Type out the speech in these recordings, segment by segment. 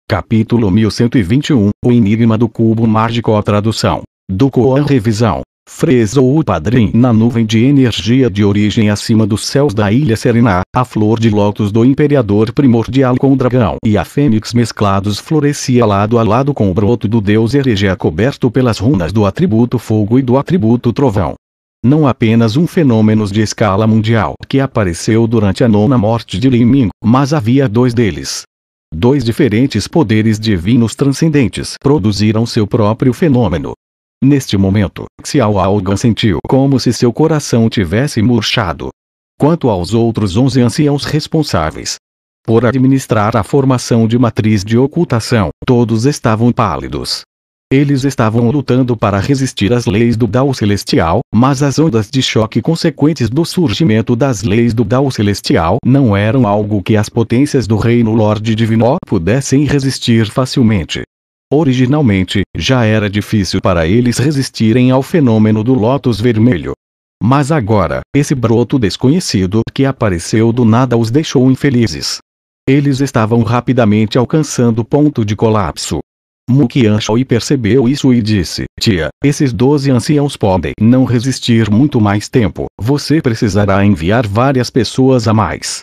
Capítulo 1121, O Enigma do Cubo Mágico. A tradução do Koan. Revisão. Fresou o padrinho na nuvem de energia de origem acima dos céus da Ilha Serena, a flor de lótus do Imperador primordial com o dragão e a fênix mesclados florescia lado a lado com o broto do deus Eregea coberto pelas runas do atributo fogo e do atributo trovão. Não apenas um fenômeno de escala mundial que apareceu durante a nona morte de Li Ming, mas havia dois deles. Dois diferentes poderes divinos transcendentes produziram seu próprio fenômeno. Neste momento, Xiao Aogan sentiu como se seu coração tivesse murchado. Quanto aos outros 11 anciãos responsáveis por administrar a formação de matriz de ocultação, todos estavam pálidos. Eles estavam lutando para resistir às leis do Dao Celestial, mas as ondas de choque consequentes do surgimento das leis do Dao Celestial não eram algo que as potências do Reino Lorde Divino pudessem resistir facilmente. Originalmente, já era difícil para eles resistirem ao fenômeno do lótus vermelho. Mas agora, esse broto desconhecido que apareceu do nada os deixou infelizes. Eles estavam rapidamente alcançando o ponto de colapso. Mu Qianshui percebeu isso e disse: Tia, esses 12 anciãos podem não resistir muito mais tempo, você precisará enviar várias pessoas a mais.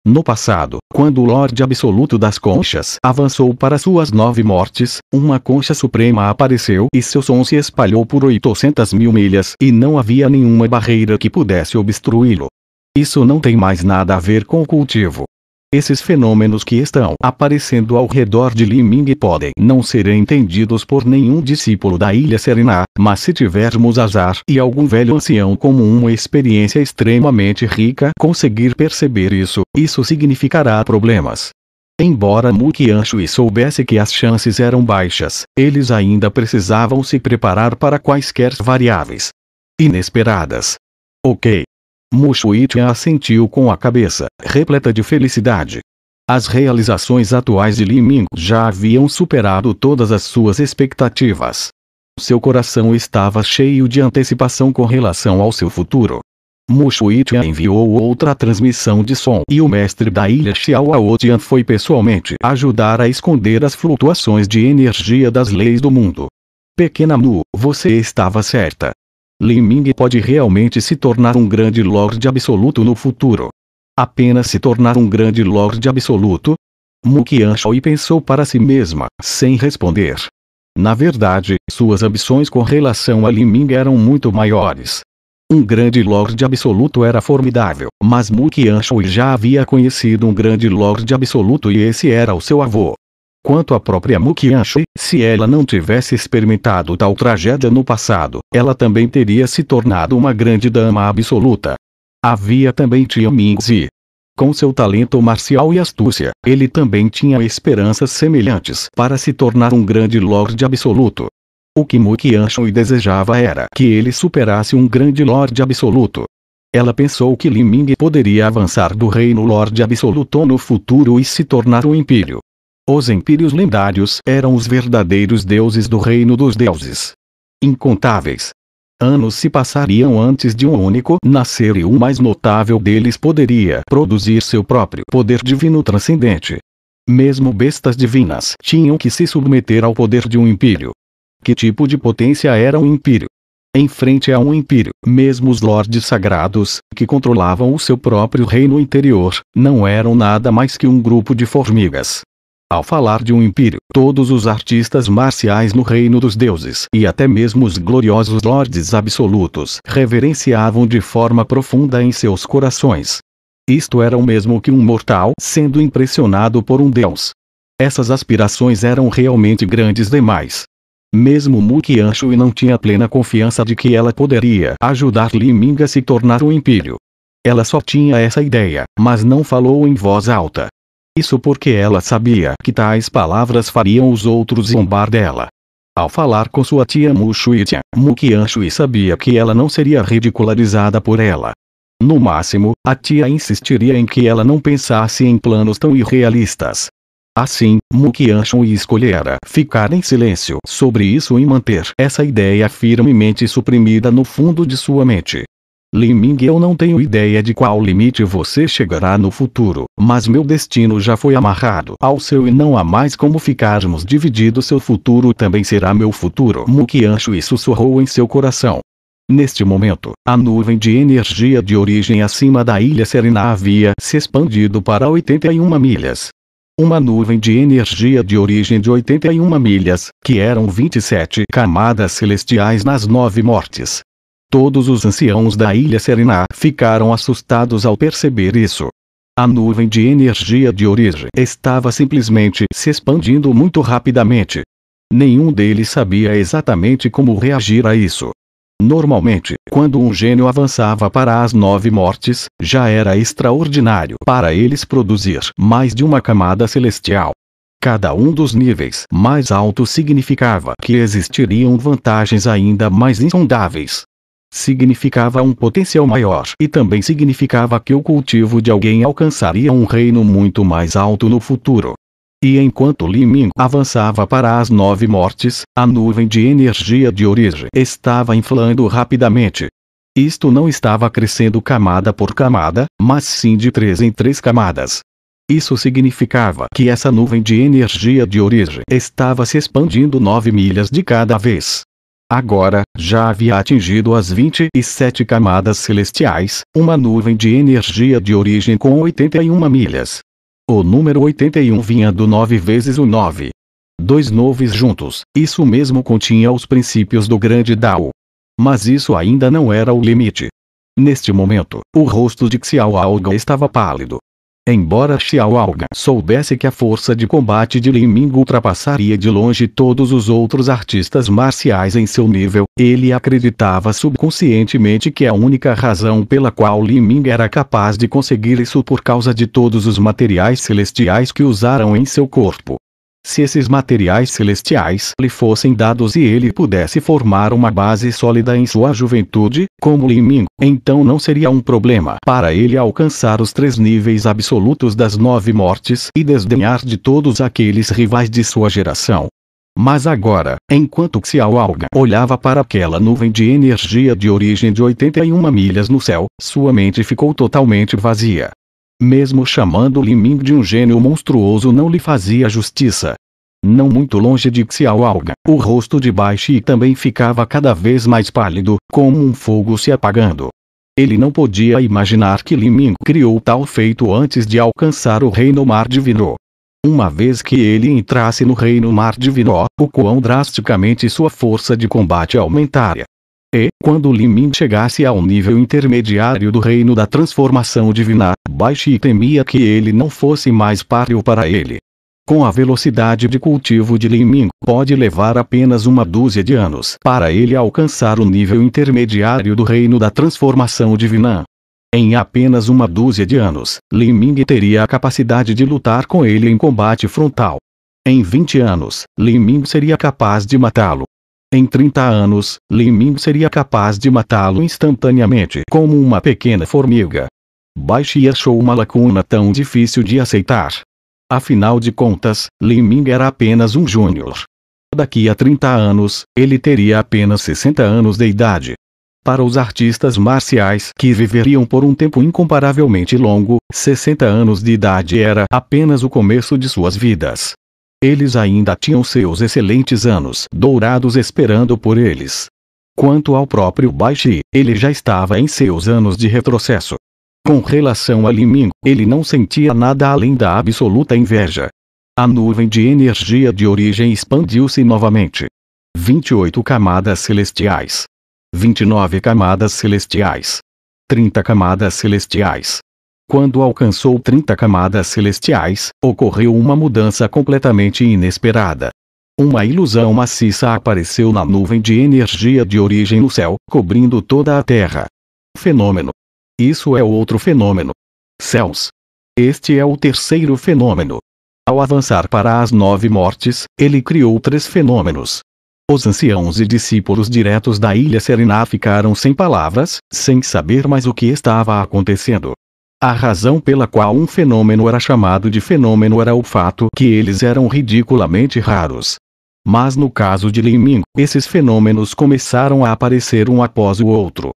No passado, quando o Lorde Absoluto das Conchas avançou para suas 9 mortes, uma concha suprema apareceu e seu som se espalhou por 800.000 milhas e não havia nenhuma barreira que pudesse obstruí-lo. Isso não tem mais nada a ver com o cultivo. Esses fenômenos que estão aparecendo ao redor de Li Ming podem não ser entendidos por nenhum discípulo da Ilha Serena, mas se tivermos azar e algum velho ancião com uma experiência extremamente rica conseguir perceber isso, isso significará problemas. Embora Mu Qianshui soubesse que as chances eram baixas, eles ainda precisavam se preparar para quaisquer variáveis inesperadas. Ok. Mu Shuitian assentiu com a cabeça, repleta de felicidade. As realizações atuais de Li Ming já haviam superado todas as suas expectativas. Seu coração estava cheio de antecipação com relação ao seu futuro. Mu Shuitian enviou outra transmissão de som e o mestre da ilha Xiao Aotian foi pessoalmente ajudar a esconder as flutuações de energia das leis do mundo. Pequena Mu, você estava certa. Li Ming pode realmente se tornar um grande Lorde Absoluto no futuro. Apenas se tornar um grande Lorde Absoluto? Mu Qianshui pensou para si mesma, sem responder. Na verdade, suas ambições com relação a Li Ming eram muito maiores. Um grande Lorde Absoluto era formidável, mas Mu Qianshui já havia conhecido um grande Lorde Absoluto e esse era o seu avô. Quanto à própria Mu Qianshui, se ela não tivesse experimentado tal tragédia no passado, ela também teria se tornado uma grande dama absoluta. Havia também Tia Mingzi. Com seu talento marcial e astúcia, ele também tinha esperanças semelhantes para se tornar um grande Lorde Absoluto. O que Mu Qianshui desejava era que ele superasse um grande Lorde Absoluto. Ela pensou que Li Ming poderia avançar do Reino Lorde Absoluto no futuro e se tornar um império. Os impérios lendários eram os verdadeiros deuses do reino dos deuses. Incontáveis anos se passariam antes de um único nascer e o mais notável deles poderia produzir seu próprio poder divino transcendente. Mesmo bestas divinas tinham que se submeter ao poder de um império. Que tipo de potência era um império? Em frente a um império, mesmo os lordes sagrados, que controlavam o seu próprio reino interior, não eram nada mais que um grupo de formigas. Ao falar de um império, todos os artistas marciais no reino dos deuses e até mesmo os gloriosos lordes absolutos reverenciavam de forma profunda em seus corações. Isto era o mesmo que um mortal sendo impressionado por um deus. Essas aspirações eram realmente grandes demais. Mesmo Mu Qianshui não tinha plena confiança de que ela poderia ajudar Li Ming a se tornar um império. Ela só tinha essa ideia, mas não falou em voz alta. Isso porque ela sabia que tais palavras fariam os outros zombar dela. Ao falar com sua tia Mu Shuitian, Mu Qianshui sabia que ela não seria ridicularizada por ela. No máximo, a tia insistiria em que ela não pensasse em planos tão irrealistas. Assim, Mu Qianshui escolhera ficar em silêncio sobre isso e manter essa ideia firmemente suprimida no fundo de sua mente. Li Ming, eu não tenho ideia de qual limite você chegará no futuro, mas meu destino já foi amarrado ao seu e não há mais como ficarmos divididos. Seu futuro também será meu futuro. Mu Qianshui sussurrou em seu coração. Neste momento, a nuvem de energia de origem acima da Ilha Serena havia se expandido para 81 milhas. Uma nuvem de energia de origem de 81 milhas, que eram 27 camadas celestiais nas 9 mortes. Todos os anciãos da Ilha Serena ficaram assustados ao perceber isso. A nuvem de energia de origem estava simplesmente se expandindo muito rapidamente. Nenhum deles sabia exatamente como reagir a isso. Normalmente, quando um gênio avançava para as 9 mortes, já era extraordinário para eles produzir mais de uma camada celestial. Cada um dos níveis mais altos significava que existiriam vantagens ainda mais insondáveis. Significava um potencial maior e também significava que o cultivo de alguém alcançaria um reino muito mais alto no futuro. E enquanto Li Ming avançava para as 9 mortes, a nuvem de energia de origem estava inflando rapidamente. Isto não estava crescendo camada por camada, mas sim de 3 em 3 camadas. Isso significava que essa nuvem de energia de origem estava se expandindo 9 milhas de cada vez. Agora, já havia atingido as 27 camadas celestiais, uma nuvem de energia de origem com 81 milhas. O número 81 vinha do 9 vezes o 9. 2 noves juntos, isso mesmo continha os princípios do grande Dao. Mas isso ainda não era o limite. Neste momento, o rosto de Xiao Alga estava pálido. Embora Xiao Alga soubesse que a força de combate de Li Ming ultrapassaria de longe todos os outros artistas marciais em seu nível, ele acreditava subconscientemente que a única razão pela qual Li Ming era capaz de conseguir isso por causa de todos os materiais celestiais que usaram em seu corpo. Se esses materiais celestiais lhe fossem dados e ele pudesse formar uma base sólida em sua juventude, como Li Ming, então não seria um problema para ele alcançar os 3 níveis absolutos das 9 mortes e desdenhar de todos aqueles rivais de sua geração. Mas agora, enquanto Xiao Alga olhava para aquela nuvem de energia de origem de 81 milhas no céu, sua mente ficou totalmente vazia. Mesmo chamando Li Ming de um gênio monstruoso não lhe fazia justiça. Não muito longe de Xiao Alga, o rosto de Bai Shi também ficava cada vez mais pálido, como um fogo se apagando. Ele não podia imaginar que Li Ming criou tal feito antes de alcançar o Reino Mar Divino. Uma vez que ele entrasse no Reino Mar Divino, o quão drasticamente sua força de combate aumentaria. E, quando Li Ming chegasse ao nível intermediário do reino da transformação divina, Bai Shi temia que ele não fosse mais páreo para ele. Com a velocidade de cultivo de Li Ming, pode levar apenas uma dúzia de anos para ele alcançar o nível intermediário do reino da transformação divina. Em apenas uma dúzia de anos, Li Ming teria a capacidade de lutar com ele em combate frontal. Em 20 anos, Li Ming seria capaz de matá-lo. Em 30 anos, Li Ming seria capaz de matá-lo instantaneamente como uma pequena formiga. Bai Shi achou uma lacuna tão difícil de aceitar. Afinal de contas, Li Ming era apenas um júnior. Daqui a 30 anos, ele teria apenas 60 anos de idade. Para os artistas marciais que viveriam por um tempo incomparavelmente longo, 60 anos de idade era apenas o começo de suas vidas. Eles ainda tinham seus excelentes anos dourados esperando por eles. Quanto ao próprio Bai Shi, ele já estava em seus anos de retrocesso. Com relação a Li Ming, ele não sentia nada além da absoluta inveja. A nuvem de energia de origem expandiu-se novamente. 28 camadas celestiais. 29 camadas celestiais. 30 camadas celestiais. Quando alcançou 30 camadas celestiais, ocorreu uma mudança completamente inesperada. Uma ilusão maciça apareceu na nuvem de energia de origem no céu, cobrindo toda a Terra. Fenômeno. Isso é outro fenômeno. Céus. Este é o terceiro fenômeno. Ao avançar para as 9 mortes, ele criou 3 fenômenos. Os anciãos e discípulos diretos da Ilha Serena ficaram sem palavras, sem saber mais o que estava acontecendo. A razão pela qual um fenômeno era chamado de fenômeno era o fato que eles eram ridiculamente raros. Mas no caso de Li Ming, esses fenômenos começaram a aparecer um após o outro.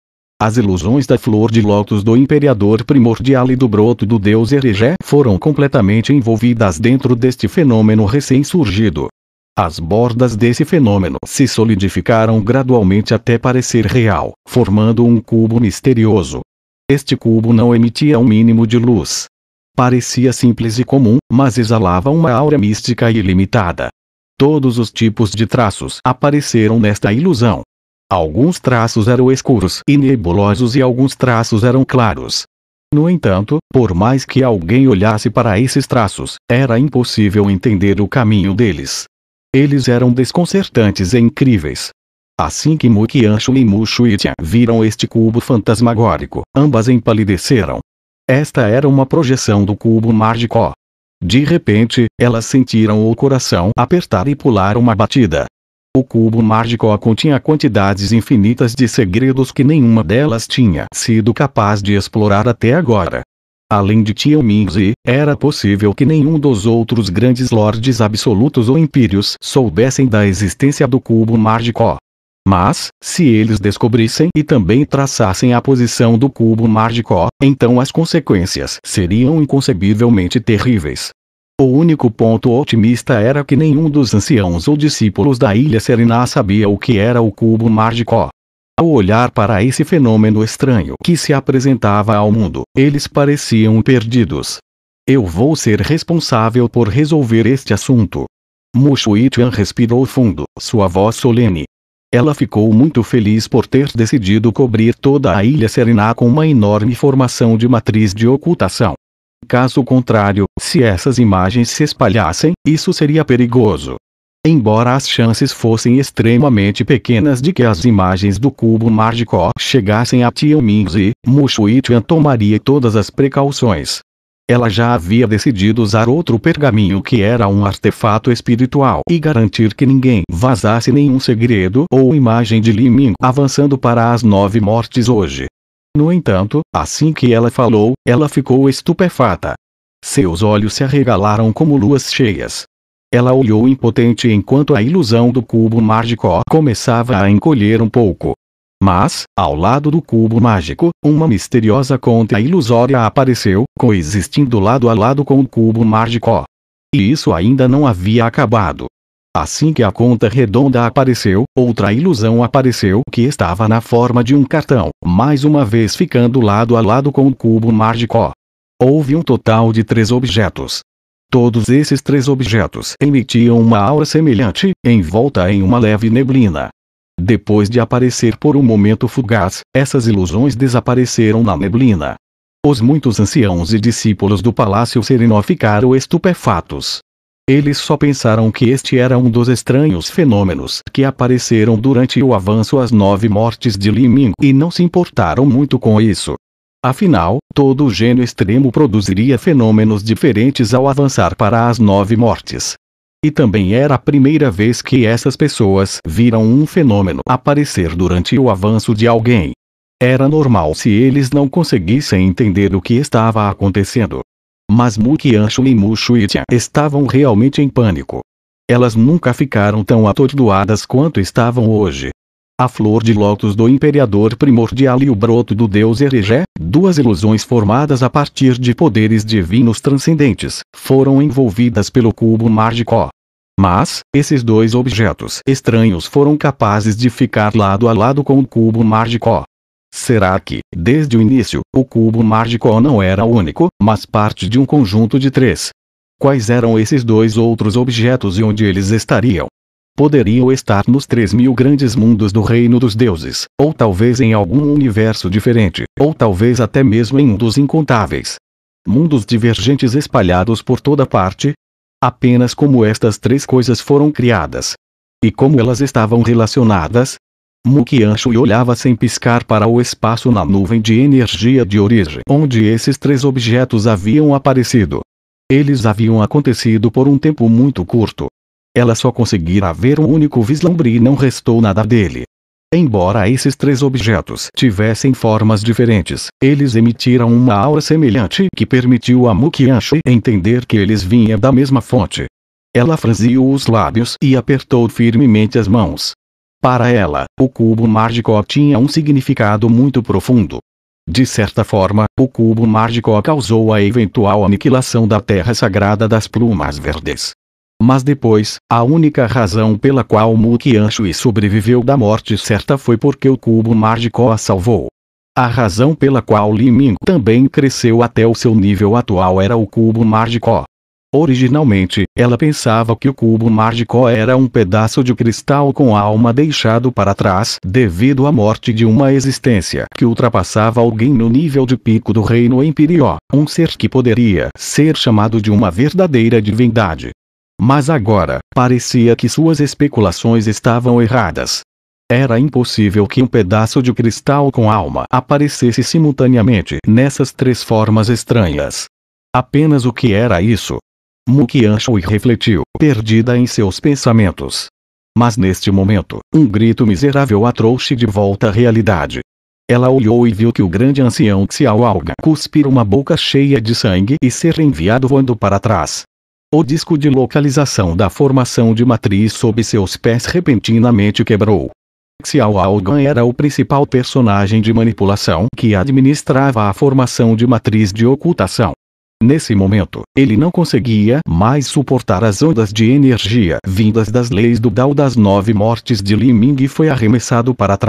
As ilusões da flor de lótus do imperador primordial e do broto do deus Erejé foram completamente envolvidas dentro deste fenômeno recém-surgido. As bordas desse fenômeno se solidificaram gradualmente até parecer real, formando um cubo misterioso. Este cubo não emitia um mínimo de luz. Parecia simples e comum, mas exalava uma aura mística e ilimitada. Todos os tipos de traços apareceram nesta ilusão. Alguns traços eram escuros e nebulosos e alguns traços eram claros. No entanto, por mais que alguém olhasse para esses traços, era impossível entender o caminho deles. Eles eram desconcertantes e incríveis. Assim que Mu Qianshu e Mu Shuitian viram este cubo fantasmagórico, ambas empalideceram. Esta era uma projeção do cubo mágico. De repente, elas sentiram o coração apertar e pular uma batida. O cubo mágico continha quantidades infinitas de segredos que nenhuma delas tinha sido capaz de explorar até agora. Além de Tian Mingzi, era possível que nenhum dos outros grandes lordes absolutos ou impérios soubessem da existência do cubo mágico. Mas, se eles descobrissem e também traçassem a posição do cubo mágico, então as consequências seriam inconcebivelmente terríveis. O único ponto otimista era que nenhum dos anciãos ou discípulos da Ilha Serena sabia o que era o cubo mágico. Ao olhar para esse fenômeno estranho que se apresentava ao mundo, eles pareciam perdidos. Eu vou ser responsável por resolver este assunto. Mu Shuitian respirou fundo, sua voz solene. Ela ficou muito feliz por ter decidido cobrir toda a Ilha Serena com uma enorme formação de matriz de ocultação. Caso contrário, se essas imagens se espalhassem, isso seria perigoso. Embora as chances fossem extremamente pequenas de que as imagens do cubo mágico chegassem a Tian Mingzi, Mu Shuitian tomaria todas as precauções. Ela já havia decidido usar outro pergaminho que era um artefato espiritual e garantir que ninguém vazasse nenhum segredo ou imagem de Li Ming avançando para as 9 mortes hoje. No entanto, assim que ela falou, ela ficou estupefata. Seus olhos se arregalaram como luas cheias. Ela olhou impotente enquanto a ilusão do cubo mágico começava a encolher um pouco. Mas, ao lado do cubo mágico, uma misteriosa conta ilusória apareceu, coexistindo lado a lado com o cubo mágico. E isso ainda não havia acabado. Assim que a conta redonda apareceu, outra ilusão apareceu que estava na forma de um cartão, mais uma vez ficando lado a lado com o cubo mágico. Houve um total de 3 objetos. Todos esses 3 objetos emitiam uma aura semelhante, envolta em uma leve neblina. Depois de aparecer por um momento fugaz, essas ilusões desapareceram na neblina. Os muitos anciãos e discípulos do Palácio Sereno ficaram estupefatos. Eles só pensaram que este era um dos estranhos fenômenos que apareceram durante o avanço às 9 mortes de Li Ming e não se importaram muito com isso. Afinal, todo gênio extremo produziria fenômenos diferentes ao avançar para as 9 mortes. E também era a primeira vez que essas pessoas viram um fenômeno aparecer durante o avanço de alguém. Era normal se eles não conseguissem entender o que estava acontecendo. Mas Mu Qianshu e Mu Shuitian estavam realmente em pânico. Elas nunca ficaram tão atordoadas quanto estavam hoje. A flor de lótus do imperador primordial e o broto do deus Erejé, 2 ilusões formadas a partir de poderes divinos transcendentes, foram envolvidas pelo cubo mágico. Mas, esses 2 objetos estranhos foram capazes de ficar lado a lado com o cubo mágico. Será que, desde o início, o cubo mágico não era único, mas parte de um conjunto de 3? Quais eram esses 2 outros objetos e onde eles estariam? Poderiam estar nos 3.000 grandes mundos do reino dos deuses, ou talvez em algum universo diferente, ou talvez até mesmo em um dos incontáveis mundos divergentes espalhados por toda parte? Apenas como estas 3 coisas foram criadas. E como elas estavam relacionadas? Mu Qianshu olhava sem piscar para o espaço na nuvem de energia de origem onde esses 3 objetos haviam aparecido. Eles haviam acontecido por um tempo muito curto. Ela só conseguira ver um único vislumbre e não restou nada dele. Embora esses 3 objetos tivessem formas diferentes, eles emitiram uma aura semelhante que permitiu a Mu Qianshu entender que eles vinham da mesma fonte. Ela franziu os lábios e apertou firmemente as mãos. Para ela, o cubo mágico tinha um significado muito profundo. De certa forma, o cubo mágico causou a eventual aniquilação da terra sagrada das plumas verdes. Mas depois, a única razão pela qual Muqianshui sobreviveu da morte certa foi porque o cubo mágico a salvou. A razão pela qual Li Ming também cresceu até o seu nível atual era o cubo mágico. Originalmente, ela pensava que o cubo mágico era um pedaço de cristal com alma deixado para trás devido à morte de uma existência que ultrapassava alguém no nível de pico do reino Empyrean, um ser que poderia ser chamado de uma verdadeira divindade. Mas agora, parecia que suas especulações estavam erradas. Era impossível que um pedaço de cristal com alma aparecesse simultaneamente nessas três formas estranhas. Apenas o que era isso? Muqianshui refletiu, perdida em seus pensamentos. Mas neste momento, um grito miserável a trouxe de volta à realidade. Ela olhou e viu que o grande ancião Xiao Alga cuspira uma boca cheia de sangue e ser enviado voando para trás. O disco de localização da formação de matriz sob seus pés repentinamente quebrou. Xiao Algan era o principal personagem de manipulação que administrava a formação de matriz de ocultação. Nesse momento, ele não conseguia mais suportar as ondas de energia vindas das leis do Dao das 9 mortes de Li Ming e foi arremessado para trás.